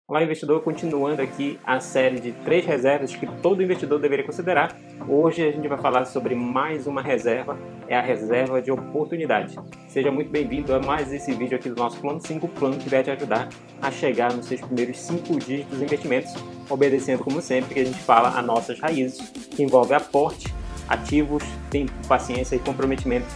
Olá, investidor, continuando aqui a série de 3 reservas que todo investidor deveria considerar. Hoje a gente vai falar sobre mais uma reserva, é a reserva de oportunidade. Seja muito bem-vindo a mais esse vídeo aqui do nosso Plano 5, plano que vai te ajudar a chegar nos seus primeiros 5 dígitos dos investimentos, obedecendo, como sempre, que a gente fala a nossas raízes, que envolve aporte, ativos, tempo, paciência e comprometimento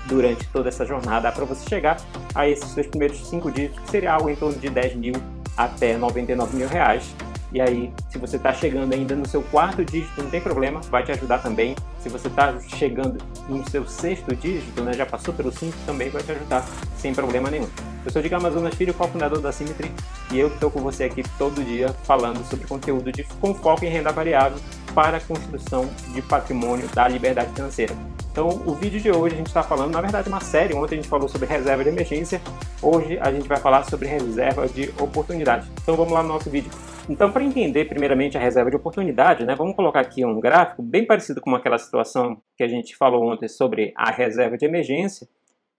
durante toda essa jornada para você chegar a esses seus primeiros 5 dígitos, que seria algo em torno de 10 mil até 99 mil reais. E aí, se você está chegando ainda no seu 4º dígito, não tem problema, vai te ajudar também. Se você está chegando no seu 6º dígito, né, já passou pelo 5, também vai te ajudar sem problema nenhum. Eu sou Diego Amazonas Filho, cofundador da Symmetry, e eu estou com você aqui todo dia falando sobre conteúdo com foco em renda variável para a construção de patrimônio da liberdade financeira. Então, o vídeo de hoje a gente está falando, na verdade, uma série. Ontem a gente falou sobre reserva de emergência, hoje a gente vai falar sobre reserva de oportunidade. Então, vamos lá no nosso vídeo. Então, para entender primeiramente a reserva de oportunidade, né, vamos colocar aqui um gráfico bem parecido com aquela situação que a gente falou ontem sobre a reserva de emergência.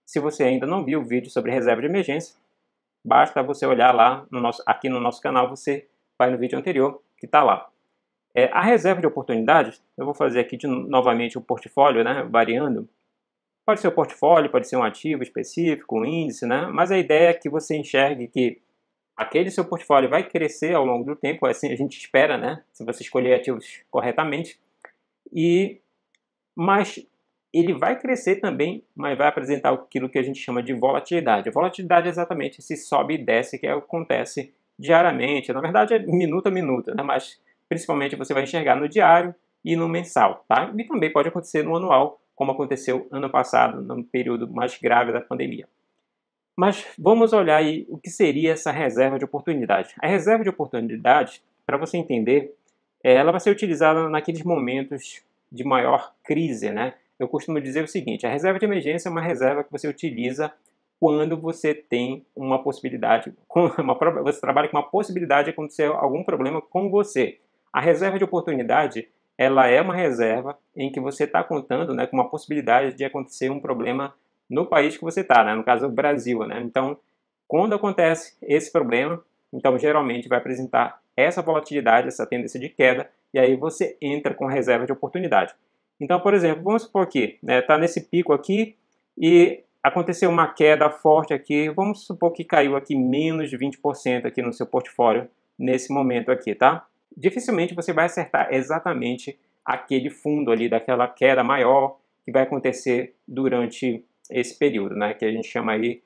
Se você ainda não viu o vídeo sobre reserva de emergência, basta você olhar lá aqui no nosso canal, você vai no vídeo anterior que está lá. A reserva de oportunidade, eu vou fazer aqui novamente o portfólio, né, variando. Pode ser o portfólio, pode ser um ativo específico, um índice, né, mas a ideia é que você enxergue que aquele seu portfólio vai crescer ao longo do tempo, assim a gente espera, né, se você escolher ativos corretamente, mas ele vai crescer também, mas vai apresentar aquilo que a gente chama de volatilidade. A volatilidade é exatamente esse sobe e desce que acontece diariamente, na verdade é minuto a minuto, né, mas principalmente você vai enxergar no diário e no mensal, tá? E também pode acontecer no anual, como aconteceu ano passado, no período mais grave da pandemia. Mas vamos olhar aí o que seria essa reserva de oportunidade. A reserva de oportunidade, para você entender, ela vai ser utilizada naqueles momentos de maior crise, né? Eu costumo dizer o seguinte, a reserva de emergência é uma reserva que você utiliza quando você tem uma possibilidade, você trabalha com uma possibilidade de acontecer algum problema com você. A reserva de oportunidade, ela é uma reserva em que você está contando, né, com uma possibilidade de acontecer um problema no país que você está, né, no caso o Brasil, né? Então, quando acontece esse problema, então geralmente vai apresentar essa volatilidade, essa tendência de queda, e aí você entra com reserva de oportunidade. Então, por exemplo, vamos supor que está nesse pico aqui e aconteceu uma queda forte aqui, vamos supor que caiu aqui menos de 20% aqui no seu portfólio nesse momento aqui, tá? Dificilmente você vai acertar exatamente aquele fundo ali daquela queda maior que vai acontecer durante esse período, né, que a gente chama aí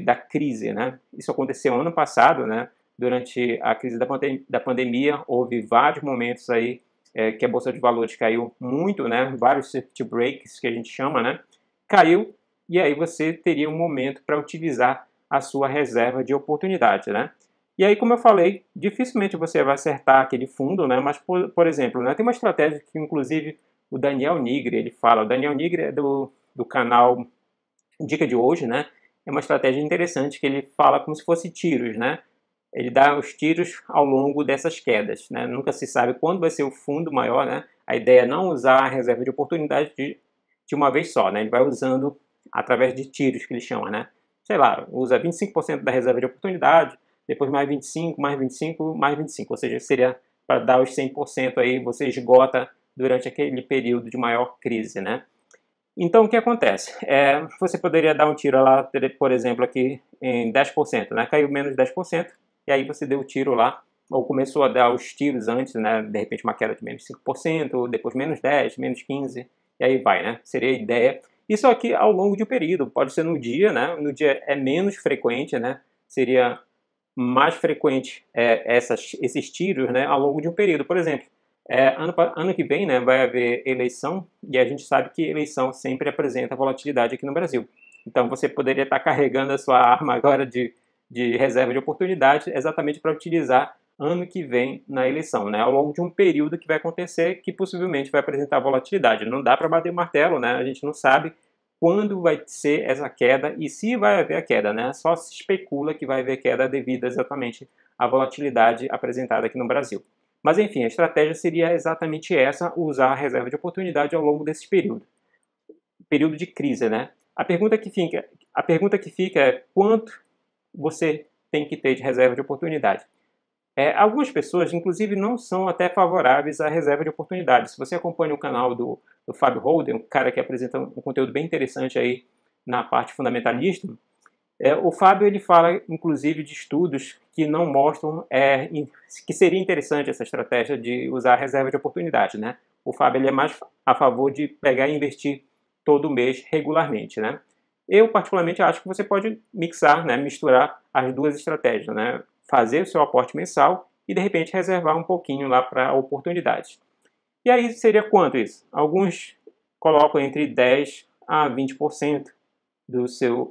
da crise, né? Isso aconteceu ano passado, né? Durante a crise da pandemia, houve vários momentos aí que a bolsa de valores caiu muito, né? Vários circuit breaks que a gente chama, né? Caiu e aí você teria um momento para utilizar a sua reserva de oportunidade, né? E aí, como eu falei, dificilmente você vai acertar aquele fundo, né? Mas, por exemplo, né, tem uma estratégia que, inclusive, o Daniel Nigri, ele fala. O Daniel Nigri é do canal Dica de Hoje, né? É uma estratégia interessante que ele fala como se fosse tiros, né? Ele dá os tiros ao longo dessas quedas, né? Nunca se sabe quando vai ser o fundo maior, né? A ideia é não usar a reserva de oportunidade de uma vez só, né? Ele vai usando através de tiros, que ele chama, né? Sei lá, usa 25% da reserva de oportunidade, depois mais 25, mais 25, mais 25. Ou seja, seria para dar os 100% aí, você esgota durante aquele período de maior crise, né? Então, o que acontece? Você poderia dar um tiro lá, por exemplo, aqui em 10%, né? Caiu menos 10%, e aí você deu o tiro lá, ou começou a dar os tiros antes, né? De repente uma queda de menos 5%, depois menos 10%, menos 15%, e aí vai, né? Seria a ideia. Isso aqui ao longo de um período, pode ser no dia, né? No dia é menos frequente, né? Seria mais frequente esses tiros, né? Ao longo de um período. Por exemplo, ano que vem, né, vai haver eleição e a gente sabe que eleição sempre apresenta volatilidade aqui no Brasil. Então você poderia estar carregando a sua arma agora de reserva de oportunidade exatamente para utilizar ano que vem na eleição, né, ao longo de um período que vai acontecer que possivelmente vai apresentar volatilidade. Não dá para bater o martelo, né, a gente não sabe quando vai ser essa queda e se vai haver a queda, né, só se especula que vai haver queda devido exatamente à volatilidade apresentada aqui no Brasil. Mas enfim, a estratégia seria exatamente essa, usar a reserva de oportunidade ao longo desse período de crise, né? A pergunta que fica é quanto você tem que ter de reserva de oportunidade? Algumas pessoas, inclusive, não são até favoráveis à reserva de oportunidade. Se você acompanha o canal do Fábio Holden, um cara que apresenta um conteúdo bem interessante aí na parte fundamentalista, o Fábio ele fala, inclusive, de estudos que não mostram que seria interessante essa estratégia de usar a reserva de oportunidade, né? O Fábio ele é mais a favor de pegar e investir todo mês regularmente, né? Eu, particularmente, acho que você pode mixar, né, misturar as duas estratégias, né? Fazer o seu aporte mensal e, de repente, reservar um pouquinho lá para oportunidades. E aí seria quanto isso? Alguns colocam entre 10 a 20%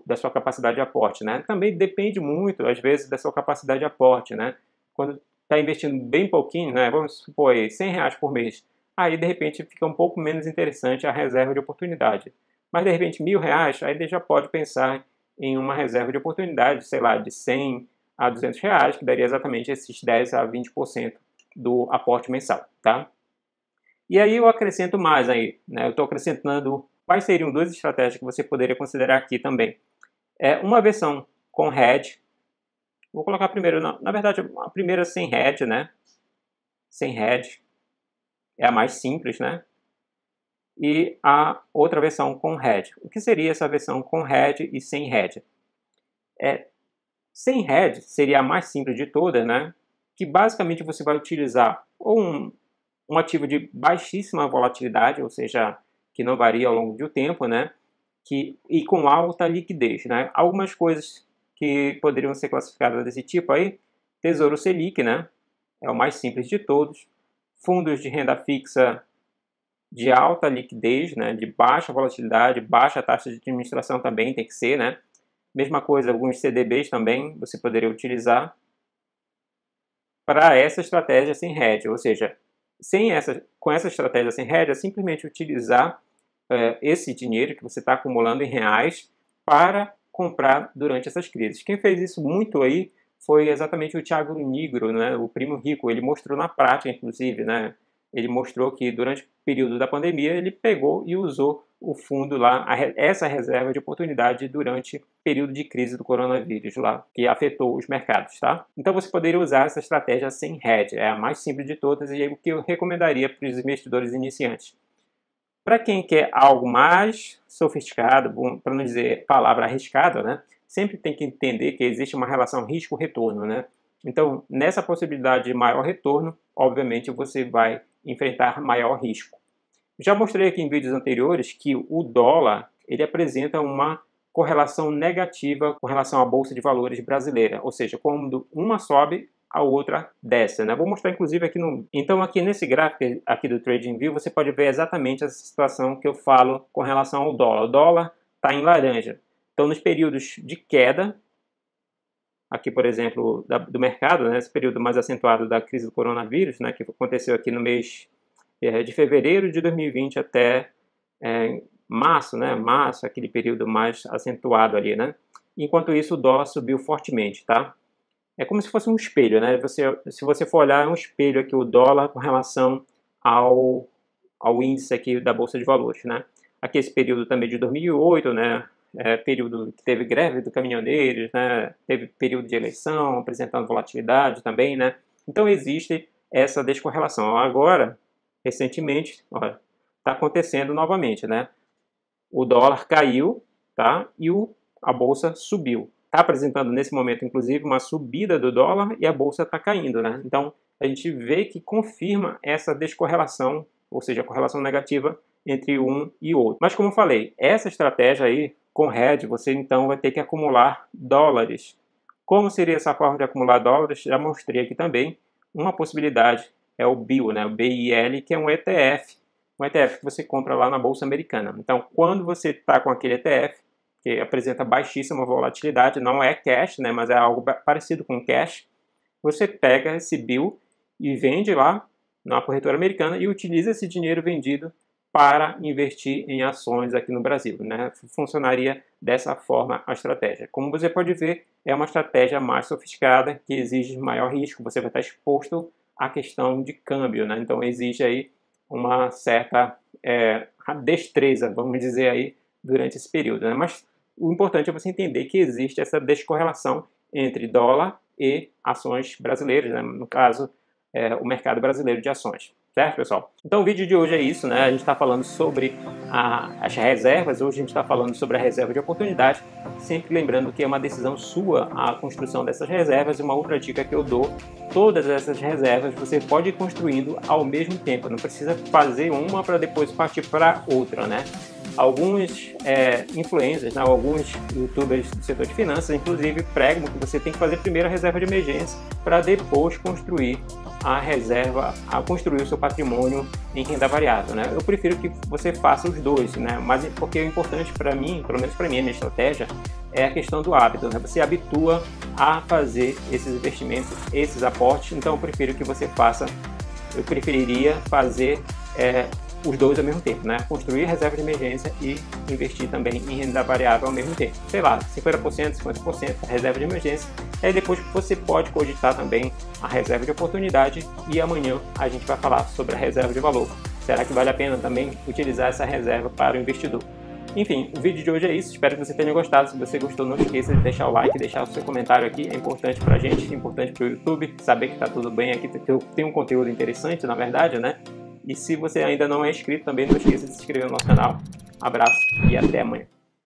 da sua capacidade de aporte, né? Também depende muito, às vezes, da sua capacidade de aporte, né? Quando está investindo bem pouquinho, né? Vamos supor aí, R$ 100 por mês, aí de repente fica um pouco menos interessante a reserva de oportunidade. Mas de repente R$ 1.000, aí já pode pensar em uma reserva de oportunidade, sei lá, de 100 a R$ 200, que daria exatamente esses 10 a 20% do aporte mensal, tá? E aí eu acrescento mais aí, né? Eu estou acrescentando quais seriam duas estratégias que você poderia considerar aqui também. Uma versão com hedge, vou colocar primeiro, na verdade, a primeira sem hedge, né? Sem hedge é a mais simples, né? E a outra versão com hedge. O que seria essa versão com hedge e sem hedge? Sem hedge seria a mais simples de todas, né? Que basicamente você vai utilizar ou um ativo de baixíssima volatilidade, ou seja, que não varia ao longo do tempo, né? E com alta liquidez, né? Algumas coisas que poderiam ser classificadas desse tipo aí, Tesouro Selic, né? É o mais simples de todos. Fundos de renda fixa de alta liquidez, né? De baixa volatilidade, baixa taxa de administração também tem que ser, né? Mesma coisa, alguns CDBs também você poderia utilizar para essa estratégia sem hedge, ou seja, com essa estratégia sem hedge, é simplesmente utilizar esse dinheiro que você está acumulando em reais para comprar durante essas crises. Quem fez isso muito aí foi exatamente o Thiago Nigro, né, o primo rico. Ele mostrou na prática, inclusive, né, ele mostrou que durante o período da pandemia ele pegou e usou o fundo lá, essa reserva de oportunidade durante o período de crise do coronavírus lá, que afetou os mercados, tá? Então você poderia usar essa estratégia sem hedge, é a mais simples de todas e é o que eu recomendaria para os investidores iniciantes. Para quem quer algo mais sofisticado, para não dizer palavra arriscada, né? Sempre tem que entender que existe uma relação risco-retorno, né? Então, nessa possibilidade de maior retorno, obviamente você vai enfrentar maior risco. Já mostrei aqui em vídeos anteriores que o dólar ele apresenta uma correlação negativa com relação à bolsa de valores brasileira, ou seja, quando uma sobe, a outra desce, né? Vou mostrar inclusive aqui no... Então aqui nesse gráfico aqui do TradingView você pode ver exatamente essa situação que eu falo com relação ao dólar. O dólar está em laranja. Então nos períodos de queda, aqui por exemplo do mercado, né, esse período mais acentuado da crise do coronavírus, né, que aconteceu aqui no mês de fevereiro de 2020 até março, né, março, aquele período mais acentuado ali, né? Enquanto isso o dólar subiu fortemente, tá? É como se fosse um espelho, né? Se você for olhar, é um espelho aqui o dólar com relação ao índice aqui da Bolsa de Valores, né? Aqui esse período também de 2008, né? Período que teve greve do caminhoneiros, né? Teve período de eleição, apresentando volatilidade também, né? Então existe essa descorrelação. Agora, recentemente, está acontecendo novamente, né? O dólar caiu, tá? E a bolsa subiu. Está apresentando nesse momento, inclusive, uma subida do dólar e a bolsa está caindo, né? Então, a gente vê que confirma essa descorrelação, ou seja, a correlação negativa entre um e outro. Mas, como eu falei, essa estratégia aí, com hedge, você então vai ter que acumular dólares. Como seria essa forma de acumular dólares? Já mostrei aqui também. Uma possibilidade é o BIL, né? O BIL, que é um ETF. Um ETF que você compra lá na Bolsa Americana. Então, quando você está com aquele ETF, que apresenta baixíssima volatilidade, não é cash, né, mas é algo parecido com cash, você pega esse bill e vende lá na corretora americana e utiliza esse dinheiro vendido para investir em ações aqui no Brasil, né? Funcionaria dessa forma a estratégia. Como você pode ver, é uma estratégia mais sofisticada, que exige maior risco, você vai estar exposto à questão de câmbio, né? Então exige aí uma certa destreza, vamos dizer aí, durante esse período, né? Mas o importante é você entender que existe essa descorrelação entre dólar e ações brasileiras, né? No caso, o mercado brasileiro de ações. Certo, pessoal? Então o vídeo de hoje é isso, né? A gente está falando sobre as reservas, hoje a gente está falando sobre a reserva de oportunidade, sempre lembrando que é uma decisão sua a construção dessas reservas. E uma outra dica que eu dou, todas essas reservas você pode ir construindo ao mesmo tempo, não precisa fazer uma para depois partir para outra, né? Alguns influencers, né, alguns youtubers do setor de finanças, inclusive, pregam que você tem que fazer primeiro a reserva de emergência para depois construir a reserva, a construir o seu patrimônio em renda variável, né? Eu prefiro que você faça os dois, né? Mas porque o importante para mim, pelo menos para mim, a minha estratégia é a questão do hábito, né? Você habitua a fazer esses investimentos, esses aportes. Então eu preferiria fazer os dois ao mesmo tempo, né? Construir reserva de emergência e investir também em renda variável ao mesmo tempo. Sei lá, 50%, 50% reserva de emergência. Aí depois você pode cogitar também a reserva de oportunidade e amanhã a gente vai falar sobre a reserva de valor. Será que vale a pena também utilizar essa reserva para o investidor? Enfim, o vídeo de hoje é isso. Espero que você tenha gostado. Se você gostou, não esqueça de deixar o like, deixar o seu comentário aqui. É importante pra gente, é importante pro YouTube saber que tá tudo bem aqui, que eu tenho um conteúdo interessante, na verdade, né? E se você ainda não é inscrito, também não esqueça de se inscrever no nosso canal. Abraço e até amanhã.